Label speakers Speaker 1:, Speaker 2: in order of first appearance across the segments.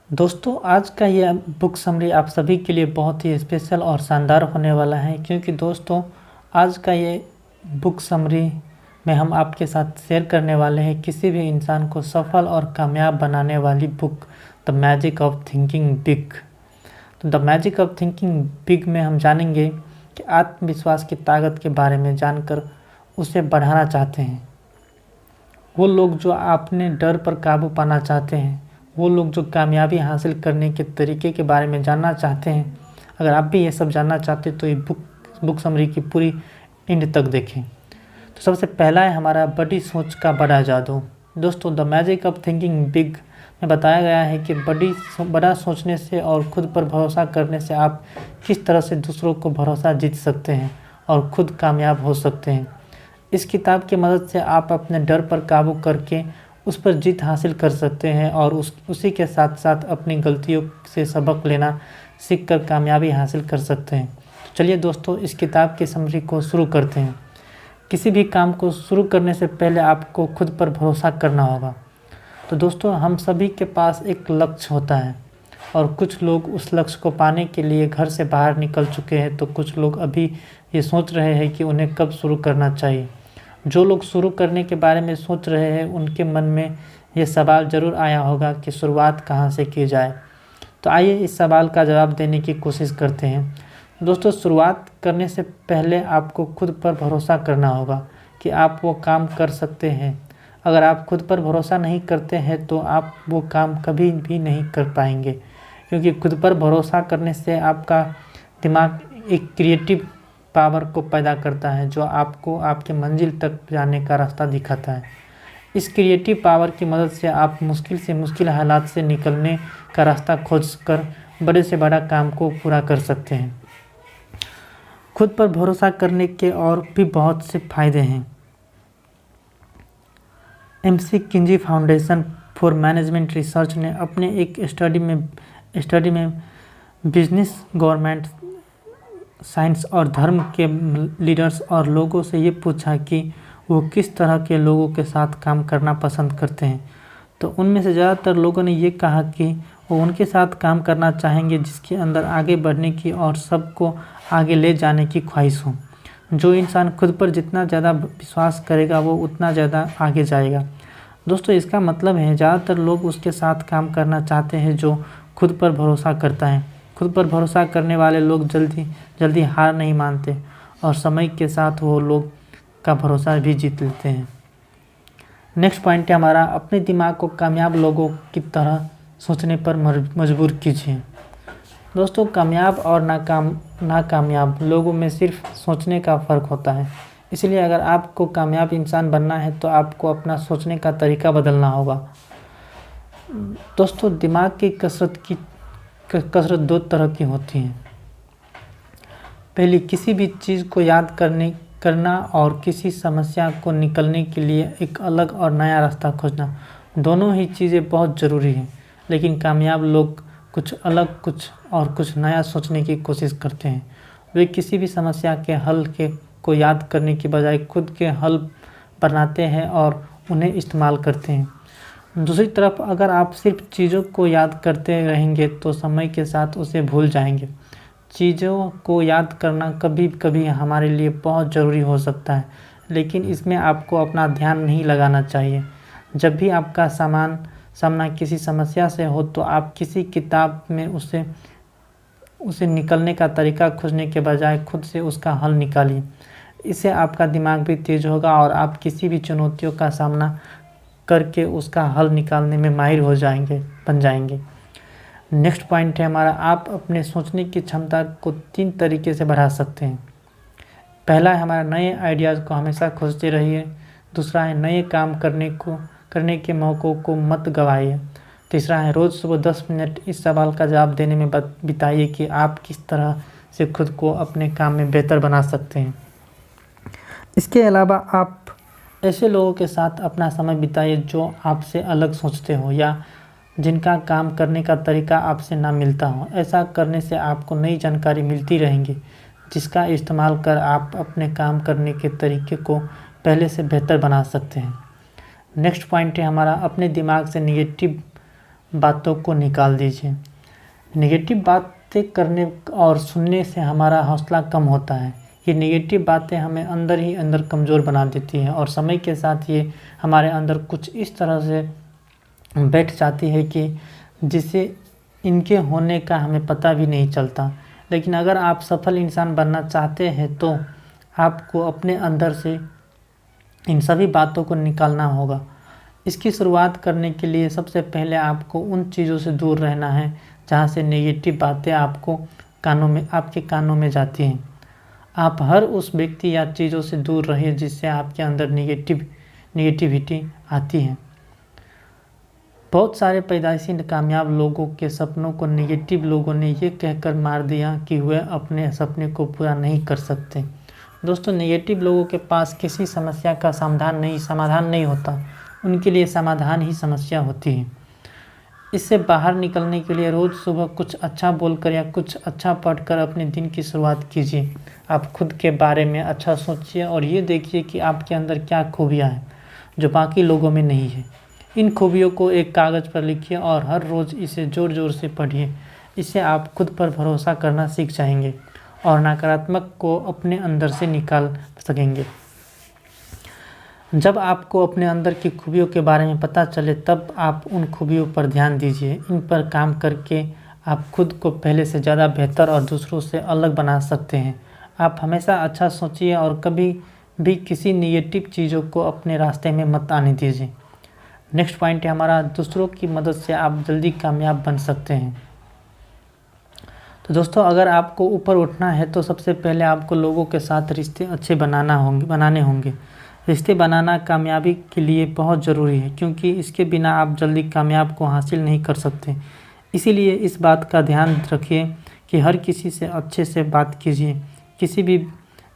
Speaker 1: दोस्तों आज का ये बुक समरी आप सभी के लिए बहुत ही स्पेशल और शानदार होने वाला है, क्योंकि दोस्तों आज का ये बुक समरी में हम आपके साथ शेयर करने वाले हैं किसी भी इंसान को सफल और कामयाब बनाने वाली book the magic of thinking big. तो the magic of thinking big में हम जानेंगे कि आत्मविश्वास की ताकत के बारे में जानकर उसे बढ़ाना चाहते हैं वो लोग जो अपने डर पर काबू पाना चाहते हैं, वो लोग जो कामयाबी हासिल करने के तरीके के बारे में जानना चाहते हैं। अगर आप भी ये सब जानना चाहते हैं तो ये बुक समरी की पूरी एंड तक देखें। तो सबसे पहला है हमारा बड़ी सोच का बड़ा जादू। दोस्तों the magic of thinking big में बताया गया है कि बड़ा सोचने से और खुद पर भरोसा करने से आप किस तरह से दूसरों को भरोसा जीत सकते हैं और खुद कामयाब हो सकते हैं। इस किताब की मदद से आप अपने डर पर काबू करके उस पर जीत हासिल कर सकते हैं और उसी के साथ साथ अपनी गलतियों से सबक लेना सीखकर कामयाबी हासिल कर सकते हैं। चलिए दोस्तों इस किताब की समरी को शुरू करते हैं। किसी भी काम को शुरू करने से पहले आपको खुद पर भरोसा करना होगा। तो दोस्तों हम सभी के पास एक लक्ष्य होता है और कुछ लोग उस लक्ष्य को पाने के लिए घर से बाहर निकल चुके हैं, तो कुछ लोग अभी ये सोच रहे हैं कि उन्हें कब शुरू करना चाहिए। जो लोग शुरू करने के बारे में सोच रहे हैं उनके मन में ये सवाल ज़रूर आया होगा कि शुरुआत कहाँ से की जाए। तो आइए इस सवाल का जवाब देने की कोशिश करते हैं। दोस्तों शुरुआत करने से पहले आपको खुद पर भरोसा करना होगा कि आप वो काम कर सकते हैं। अगर आप खुद पर भरोसा नहीं करते हैं तो आप वो काम कभी भी नहीं कर पाएंगे, क्योंकि खुद पर भरोसा करने से आपका दिमाग एक क्रिएटिव पावर को पैदा करता है जो आपको आपके मंजिल तक जाने का रास्ता दिखाता है। इस क्रिएटिव पावर की मदद से आप मुश्किल से मुश्किल हालात से निकलने का रास्ता खोजकर बड़े से बड़ा काम को पूरा कर सकते हैं। खुद पर भरोसा करने के और भी बहुत से फायदे हैं। McKinsey foundation for management research ने अपने एक स्टडी में बिजनेस, गवर्नमेंट, साइंस और धर्म के लीडर्स और लोगों से ये पूछा कि वो किस तरह के लोगों के साथ काम करना पसंद करते हैं। तो उनमें से ज़्यादातर लोगों ने ये कहा कि वो उनके साथ काम करना चाहेंगे जिसके अंदर आगे बढ़ने की और सबको आगे ले जाने की ख्वाहिश हो। जो इंसान खुद पर जितना ज़्यादा विश्वास करेगा वो उतना ज़्यादा आगे जाएगा। दोस्तों इसका मतलब है ज़्यादातर लोग उसके साथ काम करना चाहते हैं जो खुद पर भरोसा करता है। खुद पर भरोसा करने वाले लोग जल्दी हार नहीं मानते और समय के साथ वो लोग का भरोसा भी जीत लेते हैं। नेक्स्ट पॉइंट है हमारा, अपने दिमाग को कामयाब लोगों की तरह सोचने पर मजबूर कीजिए। दोस्तों कामयाब और नाकामयाब लोगों में सिर्फ सोचने का फ़र्क होता है। इसलिए अगर आपको कामयाब इंसान बनना है तो आपको अपना सोचने का तरीका बदलना होगा। दोस्तों दिमाग की कसरत दो तरह की होती है। पहली, किसी भी चीज़ को याद करना और किसी समस्या को निकलने के लिए एक अलग और नया रास्ता खोजना। दोनों ही चीज़ें बहुत ज़रूरी हैं, लेकिन कामयाब लोग कुछ अलग, कुछ नया सोचने की कोशिश करते हैं। वे किसी भी समस्या के हल को याद करने की बजाय खुद के हल बनाते हैं और उन्हें इस्तेमाल करते हैं। दूसरी तरफ अगर आप सिर्फ चीज़ों को याद करते रहेंगे तो समय के साथ उसे भूल जाएंगे। चीज़ों को याद करना कभी कभी हमारे लिए बहुत ज़रूरी हो सकता है, लेकिन इसमें आपको अपना ध्यान नहीं लगाना चाहिए। जब भी आपका सामना किसी समस्या से हो तो आप किसी किताब में उसे निकलने का तरीका खोजने के बजाय खुद से उसका हल निकालिए। इससे आपका दिमाग भी तेज होगा और आप किसी भी चुनौतियों का सामना करके उसका हल निकालने में माहिर बन जाएंगे। नेक्स्ट पॉइंट है हमारा, आप अपने सोचने की क्षमता को 3 तरीके से बढ़ा सकते हैं। पहला है हमारा, नए आइडियाज़ को हमेशा खोजते रहिए। दूसरा है, नए काम करने के मौक़ों को मत गंवाइए। तीसरा है, रोज़ सुबह 10 मिनट इस सवाल का जवाब देने में बिताइए कि आप किस तरह से खुद को अपने काम में बेहतर बना सकते हैं। इसके अलावा आप ऐसे लोगों के साथ अपना समय बिताइए जो आपसे अलग सोचते हो या जिनका काम करने का तरीका आपसे ना मिलता हो। ऐसा करने से आपको नई जानकारी मिलती रहेंगी, जिसका इस्तेमाल कर आप अपने काम करने के तरीके को पहले से बेहतर बना सकते हैं। नेक्स्ट पॉइंट है हमारा, अपने दिमाग से निगेटिव बातों को निकाल दीजिए। नेगेटिव बातें करने और सुनने से हमारा हौसला कम होता है। ये नेगेटिव बातें हमें अंदर ही अंदर कमज़ोर बना देती हैं और समय के साथ ये हमारे अंदर कुछ इस तरह से बैठ जाती है कि जिससे इनके होने का हमें पता भी नहीं चलता। लेकिन अगर आप सफल इंसान बनना चाहते हैं तो आपको अपने अंदर से इन सभी बातों को निकालना होगा। इसकी शुरुआत करने के लिए सबसे पहले आपको उन चीज़ों से दूर रहना है जहाँ से नेगेटिव बातें आपके कानों में जाती हैं। आप हर उस व्यक्ति या चीज़ों से दूर रहिए जिससे आपके अंदर नेगेटिविटी आती है। बहुत सारे पैदाइशी कामयाब लोगों के सपनों को नेगेटिव लोगों ने ये कहकर मार दिया कि वे अपने सपने को पूरा नहीं कर सकते। दोस्तों, नेगेटिव लोगों के पास किसी समस्या का समाधान नहीं होता, उनके लिए समाधान ही समस्या होती है। इससे बाहर निकलने के लिए रोज़ सुबह कुछ अच्छा बोलकर या कुछ अच्छा पढ़कर अपने दिन की शुरुआत कीजिए। आप खुद के बारे में अच्छा सोचिए और ये देखिए कि आपके अंदर क्या खूबियाँ हैं जो बाकी लोगों में नहीं है। इन खूबियों को एक कागज़ पर लिखिए और हर रोज़ इसे ज़ोर ज़ोर से पढ़िए। इससे आप खुद पर भरोसा करना सीख जाएंगे और नकारात्मक को अपने अंदर से निकाल सकेंगे। जब आपको अपने अंदर की खूबियों के बारे में पता चले तब आप उन खूबियों पर ध्यान दीजिए। इन पर काम करके आप खुद को पहले से ज़्यादा बेहतर और दूसरों से अलग बना सकते हैं। आप हमेशा अच्छा सोचिए और कभी भी किसी नेगेटिव चीज़ों को अपने रास्ते में मत आने दीजिए। नेक्स्ट पॉइंट है हमारा, दूसरों की मदद से आप जल्दी कामयाब बन सकते हैं। तो दोस्तों, अगर आपको ऊपर उठना है तो सबसे पहले आपको लोगों के साथ रिश्ते अच्छे बनाने होंगे। रिश्ते बनाना कामयाबी के लिए बहुत ज़रूरी है क्योंकि इसके बिना आप जल्दी कामयाब को हासिल नहीं कर सकते। इसीलिए इस बात का ध्यान रखिए कि हर किसी से अच्छे से बात कीजिए। किसी भी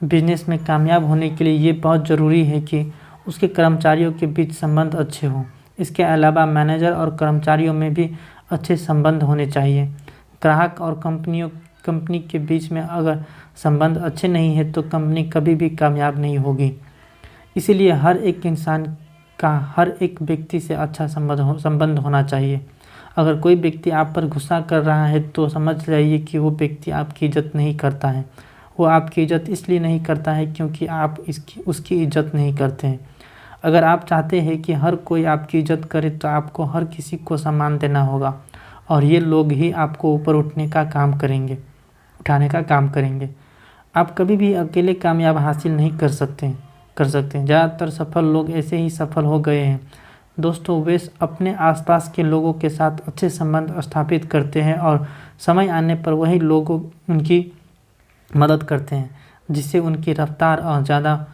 Speaker 1: बिजनेस में कामयाब होने के लिए ये बहुत ज़रूरी है कि उसके कर्मचारियों के बीच संबंध अच्छे हों। इसके अलावा मैनेजर और कर्मचारियों में भी अच्छे संबंध होने चाहिए। ग्राहक और कंपनी के बीच में अगर संबंध अच्छे नहीं है तो कंपनी कभी भी कामयाब नहीं होगी। इसीलिए हर एक इंसान का हर एक व्यक्ति से अच्छा संबंध होना चाहिए। अगर कोई व्यक्ति आप पर गुस्सा कर रहा है तो समझ जाइए कि वो व्यक्ति आपकी इज्जत नहीं करता है। वो आपकी इज्जत इसलिए नहीं करता है क्योंकि आप उसकी इज्जत नहीं करते हैं। अगर आप चाहते हैं कि हर कोई आपकी इज्जत करे तो आपको हर किसी को सम्मान देना होगा और ये लोग ही आपको ऊपर उठाने का काम करेंगे। आप कभी भी अकेले कामयाब हासिल नहीं कर सकते। ज़्यादातर सफल लोग ऐसे ही सफल हो गए हैं। दोस्तों, वे अपने आसपास के लोगों के साथ अच्छे संबंध स्थापित करते हैं और समय आने पर वही लोग उनकी मदद करते हैं जिससे उनकी रफ्तार और ज़्यादा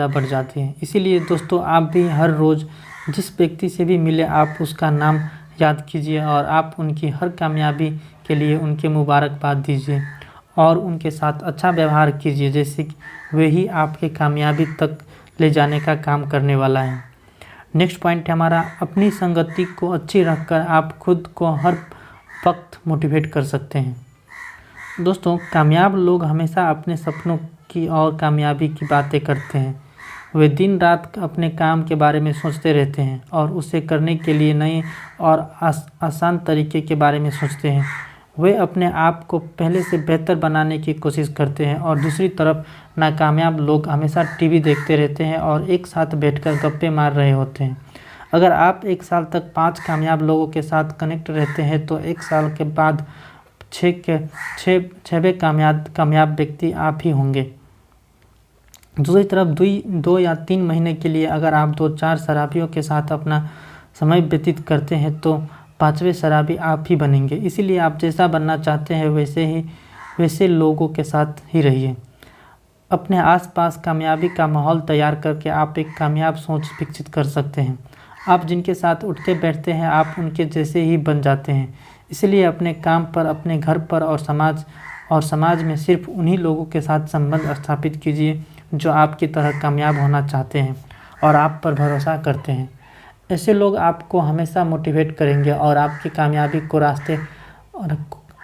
Speaker 1: बढ़ जाती है। इसीलिए दोस्तों, आप भी हर रोज़ जिस व्यक्ति से भी मिले आप उसका नाम याद कीजिए और आप उनकी हर कामयाबी के लिए उनके मुबारकबाद दीजिए और उनके साथ अच्छा व्यवहार कीजिए जैसे वे ही आपके कामयाबी तक ले जाने का काम करने वाला है। नेक्स्ट पॉइंट है हमारा, अपनी संगति को अच्छी रखकर आप खुद को हर वक्त मोटिवेट कर सकते हैं। दोस्तों, कामयाब लोग हमेशा अपने सपनों की और कामयाबी की बातें करते हैं। वे दिन रात अपने काम के बारे में सोचते रहते हैं और उसे करने के लिए नए और आसान तरीके के बारे में सोचते हैं। वे अपने आप को पहले से बेहतर बनाने की कोशिश करते हैं और दूसरी तरफ नाकामयाब लोग हमेशा टीवी देखते रहते हैं और एक साथ बैठकर गप्पे मार रहे होते हैं। अगर आप एक साल तक 5 कामयाब लोगों के साथ कनेक्ट रहते हैं तो एक साल के बाद 6वें कामयाब व्यक्ति आप ही होंगे। दूसरी तरफ 2 या 3 महीने के लिए अगर आप 2-4 शराबियों के साथ अपना समय व्यतीत करते हैं तो 5वें शराबी आप ही बनेंगे। इसीलिए आप जैसा बनना चाहते हैं वैसे लोगों के साथ ही रहिए। अपने आसपास कामयाबी का माहौल तैयार करके आप एक कामयाब सोच विकसित कर सकते हैं। आप जिनके साथ उठते बैठते हैं आप उनके जैसे ही बन जाते हैं। इसलिए अपने काम पर, अपने घर पर और समाज में सिर्फ उन्हीं लोगों के साथ संबंध स्थापित कीजिए जो आपकी तरह कामयाब होना चाहते हैं और आप पर भरोसा करते हैं। ऐसे लोग आपको हमेशा मोटिवेट करेंगे और आपकी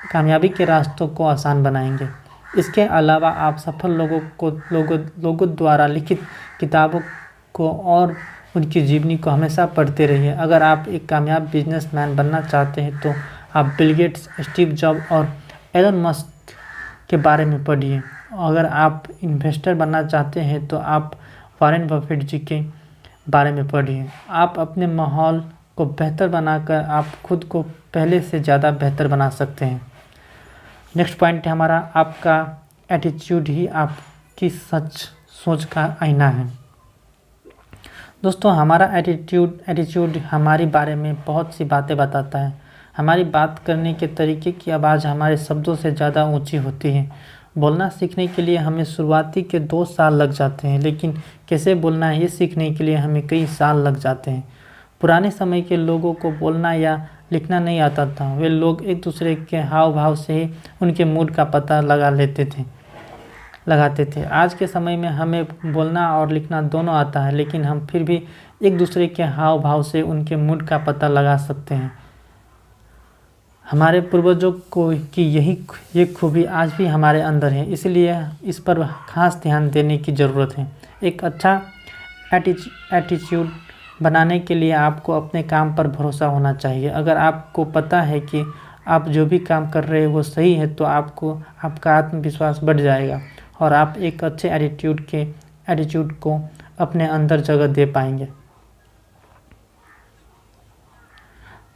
Speaker 1: कामयाबी के रास्तों को आसान बनाएंगे। इसके अलावा आप सफल लोगों द्वारा लिखित किताबों को और उनकी जीवनी को हमेशा पढ़ते रहिए। अगर आप एक कामयाब बिजनेसमैन बनना चाहते हैं तो आप बिल गेट्स, स्टीव जॉब और एलन मस्क के बारे में पढ़िए। अगर आप इन्वेस्टर बनना चाहते हैं तो आप वॉरेन बफेट जी के बारे में पढ़िए। आप अपने माहौल को बेहतर बनाकर आप खुद को पहले से ज़्यादा बेहतर बना सकते हैं। नेक्स्ट पॉइंट है हमारा, आपका एटीट्यूड ही आपकी सोच का आईना है। दोस्तों, हमारा एटीट्यूड हमारे बारे में बहुत सी बातें बताता है। हमारी बात करने के तरीके की आवाज़ हमारे शब्दों से ज़्यादा ऊंची होती है। बोलना सीखने के लिए हमें शुरुआती के 2 साल लग जाते हैं, लेकिन कैसे बोलना है ये सीखने के लिए हमें कई साल लग जाते हैं। पुराने समय के लोगों को बोलना या लिखना नहीं आता था। वे लोग एक दूसरे के हाव भाव से ही उनके मूड का पता लगाते थे। आज के समय में हमें बोलना और लिखना दोनों आता है, लेकिन हम फिर भी एक दूसरे के हाव भाव से उनके मूड का पता लगा सकते हैं। हमारे पूर्वजों को की ये खूबी आज भी हमारे अंदर है, इसलिए इस पर खास ध्यान देने की ज़रूरत है। एक अच्छा एटीट्यूड बनाने के लिए आपको अपने काम पर भरोसा होना चाहिए। अगर आपको पता है कि आप जो भी काम कर रहे हैं वो सही है तो आपका आत्मविश्वास बढ़ जाएगा और आप एक अच्छे एटीट्यूड को अपने अंदर जगह दे पाएंगे।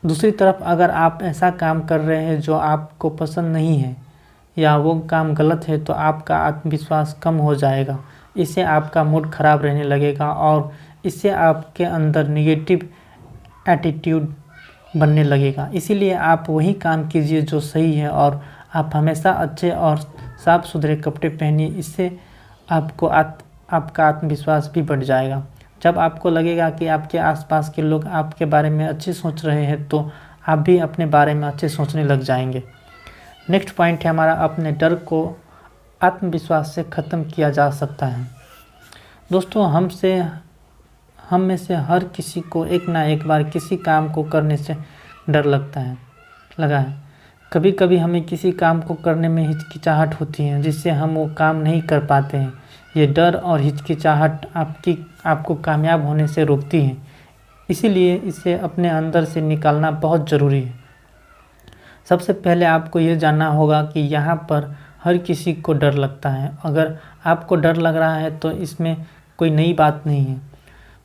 Speaker 1: दूसरी तरफ, अगर आप ऐसा काम कर रहे हैं जो आपको पसंद नहीं है या वो काम गलत है तो आपका आत्मविश्वास कम हो जाएगा। इससे आपका मूड खराब रहने लगेगा और इससे आपके अंदर नेगेटिव एटीट्यूड बनने लगेगा। इसीलिए आप वही काम कीजिए जो सही है और आप हमेशा अच्छे और साफ सुथरे कपड़े पहनिए। इससे आपका आत्मविश्वास भी बढ़ जाएगा। जब आपको लगेगा कि आपके आसपास के लोग आपके बारे में अच्छे सोच रहे हैं तो आप भी अपने बारे में अच्छे सोचने लग जाएंगे। नेक्स्ट पॉइंट है हमारा, अपने डर को आत्मविश्वास से ख़त्म किया जा सकता है। दोस्तों, हम में से हर किसी को एक ना एक बार किसी काम को करने से डर लगा है। कभी कभी हमें किसी काम को करने में हिचकिचाहट होती है जिससे हम वो काम नहीं कर पाते हैं। ये डर और हिचकिचाहट आपको कामयाब होने से रोकती है, इसीलिए इसे अपने अंदर से निकालना बहुत ज़रूरी है। सबसे पहले आपको ये जानना होगा कि यहाँ पर हर किसी को डर लगता है। अगर आपको डर लग रहा है तो इसमें कोई नई बात नहीं है।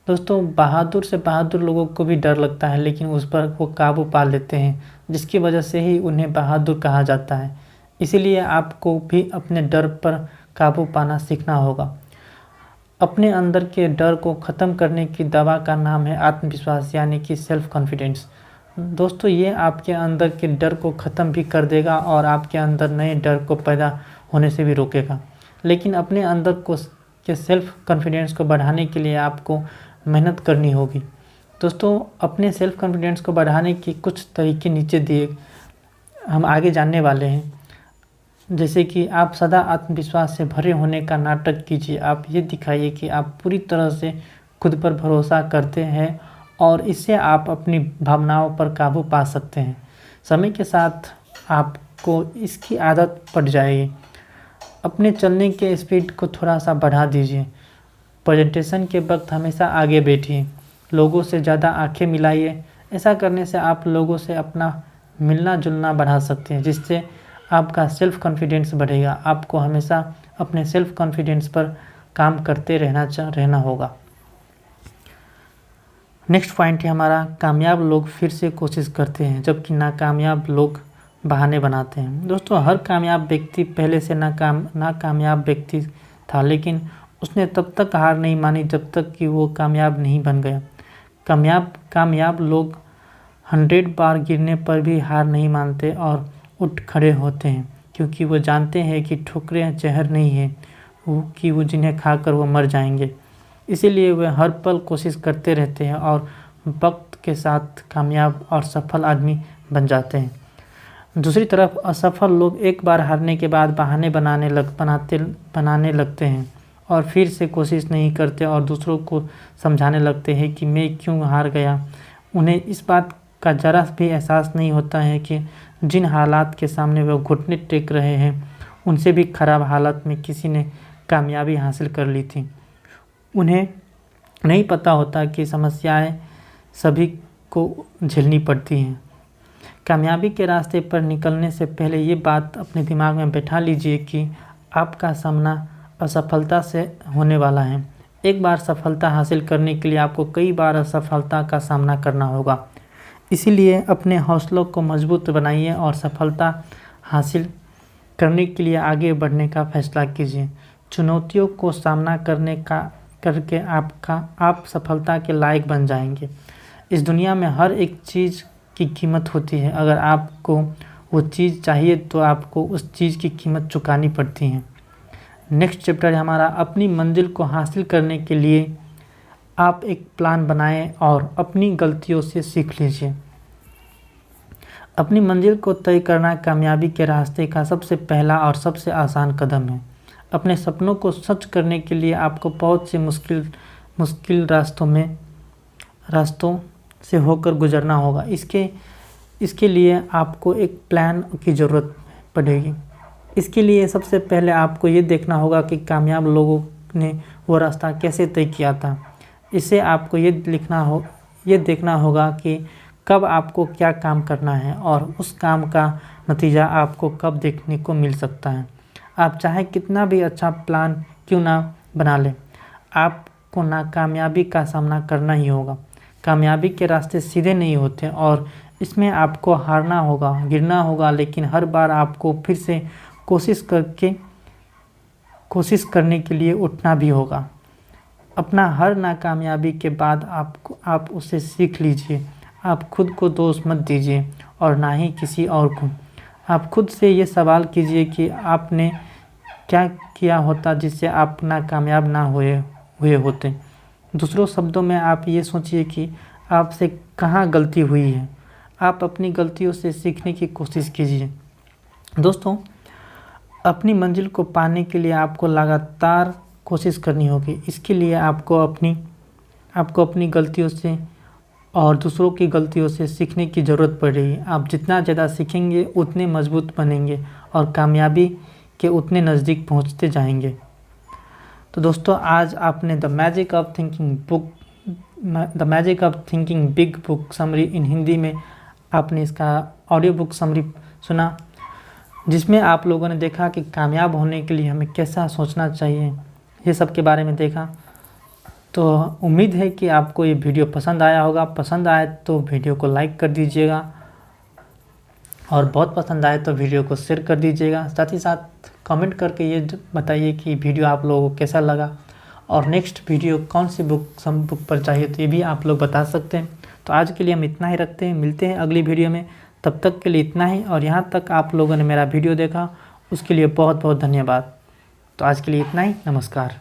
Speaker 1: दोस्तों, बहादुर से बहादुर लोगों को भी डर लगता है, लेकिन उस पर वो काबू पा लेते हैं, जिसकी वजह से ही उन्हें बहादुर कहा जाता है। इसीलिए आपको भी अपने डर पर काबू पाना सीखना होगा। अपने अंदर के डर को ख़त्म करने की दवा का नाम है आत्मविश्वास, यानी कि सेल्फ कॉन्फिडेंस। दोस्तों, ये आपके अंदर के डर को ख़त्म भी कर देगा और आपके अंदर नए डर को पैदा होने से भी रोकेगा। लेकिन अपने अंदर के सेल्फ कॉन्फिडेंस को बढ़ाने के लिए आपको मेहनत करनी होगी। दोस्तों, अपने सेल्फ कॉन्फिडेंस को बढ़ाने के कुछ तरीके नीचे दिए हम आगे जानने वाले हैं। जैसे कि आप सदा आत्मविश्वास से भरे होने का नाटक कीजिए। आप ये दिखाइए कि आप पूरी तरह से खुद पर भरोसा करते हैं और इससे आप अपनी भावनाओं पर काबू पा सकते हैं। समय के साथ आपको इसकी आदत पड़ जाएगी। अपने चलने के स्पीड को थोड़ा सा बढ़ा दीजिए। प्रेजेंटेशन के वक्त हमेशा आगे बैठिए। लोगों से ज़्यादा आंखें मिलाइए। ऐसा करने से आप लोगों से अपना मिलना जुलना बढ़ा सकते हैं, जिससे आपका सेल्फ कॉन्फिडेंस बढ़ेगा। आपको हमेशा अपने सेल्फ कॉन्फिडेंस पर काम करते रहना होगा। नेक्स्ट पॉइंट है हमारा, कामयाब लोग फिर से कोशिश करते हैं जबकि नाकामयाब लोग बहाने बनाते हैं। दोस्तों, हर कामयाब व्यक्ति पहले से नाकामयाब व्यक्ति था, लेकिन उसने तब तक हार नहीं मानी जब तक कि वो कामयाब नहीं बन गया। कामयाब लोग 100 बार गिरने पर भी हार नहीं मानते और उठ खड़े होते हैं, क्योंकि वो जानते हैं कि ठोकरें जहर नहीं है कि वो जिन्हें खाकर वो मर जाएंगे। इसीलिए वे हर पल कोशिश करते रहते हैं और वक्त के साथ कामयाब और सफल आदमी बन जाते हैं। दूसरी तरफ असफल लोग एक बार हारने के बाद बहाने बनाने लगते हैं और फिर से कोशिश नहीं करते और दूसरों को समझाने लगते हैं कि मैं क्यों हार गया। उन्हें इस बात का जरा भी एहसास नहीं होता है कि जिन हालात के सामने वे घुटने टेक रहे हैं उनसे भी खराब हालत में किसी ने कामयाबी हासिल कर ली थी। उन्हें नहीं पता होता कि समस्याएं सभी को झेलनी पड़ती हैं। कामयाबी के रास्ते पर निकलने से पहले ये बात अपने दिमाग में बैठा लीजिए कि आपका सामना असफलता से होने वाला है। एक बार सफलता हासिल करने के लिए आपको कई बार असफलता का सामना करना होगा। इसीलिए अपने हौसलों को मजबूत बनाइए और सफलता हासिल करने के लिए आगे बढ़ने का फैसला कीजिए। चुनौतियों को सामना करके आप सफलता के लायक बन जाएंगे। इस दुनिया में हर एक चीज़ की कीमत होती है। अगर आपको वो चीज़ चाहिए तो आपको उस चीज़ की कीमत चुकानी पड़ती है। नेक्स्ट चैप्टर है हमारा, अपनी मंजिल को हासिल करने के लिए आप एक प्लान बनाएं और अपनी गलतियों से सीख लीजिए। अपनी मंजिल को तय करना कामयाबी के रास्ते का सबसे पहला और सबसे आसान कदम है। अपने सपनों को सच करने के लिए आपको बहुत से मुश्किल रास्तों से होकर गुजरना होगा। इसके लिए आपको एक प्लान की ज़रूरत पड़ेगी। इसके लिए सबसे पहले आपको ये देखना होगा कि कामयाब लोगों ने वो रास्ता कैसे तय किया था। इसे आपको ये देखना होगा कि कब आपको क्या काम करना है और उस काम का नतीजा आपको कब देखने को मिल सकता है। आप चाहे कितना भी अच्छा प्लान क्यों ना बना लें, आपको नाकामयाबी का सामना करना ही होगा। कामयाबी के रास्ते सीधे नहीं होते और इसमें आपको हारना होगा, गिरना होगा, लेकिन हर बार आपको फिर से कोशिश करने के लिए उठना भी होगा। अपना हर नाकामयाबी के बाद आप उसे सीख लीजिए। आप खुद को दोष मत दीजिए और ना ही किसी और को। आप खुद से ये सवाल कीजिए कि आपने क्या किया होता जिससे आप नाकामयाब ना हुए होते। दूसरों शब्दों में आप ये सोचिए कि आपसे कहाँ गलती हुई है। आप अपनी गलतियों से सीखने की कोशिश कीजिए। दोस्तों, अपनी मंजिल को पाने के लिए आपको लगातार कोशिश करनी होगी। इसके लिए आपको अपनी गलतियों से और दूसरों की गलतियों से सीखने की ज़रूरत पड़ेगी। आप जितना ज़्यादा सीखेंगे उतने मजबूत बनेंगे और कामयाबी के उतने नज़दीक पहुंचते जाएंगे। तो दोस्तों, आज आपने the magic of thinking big book summary इन हिंदी में आपने इसका ऑडियो बुक समरी सुना, जिसमें आप लोगों ने देखा कि कामयाब होने के लिए हमें कैसा सोचना चाहिए, ये सब के बारे में देखा। तो उम्मीद है कि आपको ये वीडियो पसंद आया होगा। पसंद आए तो वीडियो को लाइक कर दीजिएगा और बहुत पसंद आए तो वीडियो को शेयर कर दीजिएगा। साथ ही साथ कमेंट करके ये बताइए कि वीडियो आप लोगों को कैसा लगा और नेक्स्ट वीडियो कौन सी बुक पर चाहिए, तो ये भी आप लोग बता सकते हैं। तो आज के लिए हम इतना ही रखते हैं, मिलते हैं अगली वीडियो में। तब तक के लिए इतना ही, और यहाँ तक आप लोगों ने मेरा वीडियो देखा उसके लिए बहुत बहुत धन्यवाद। तो आज के लिए इतना ही, नमस्कार।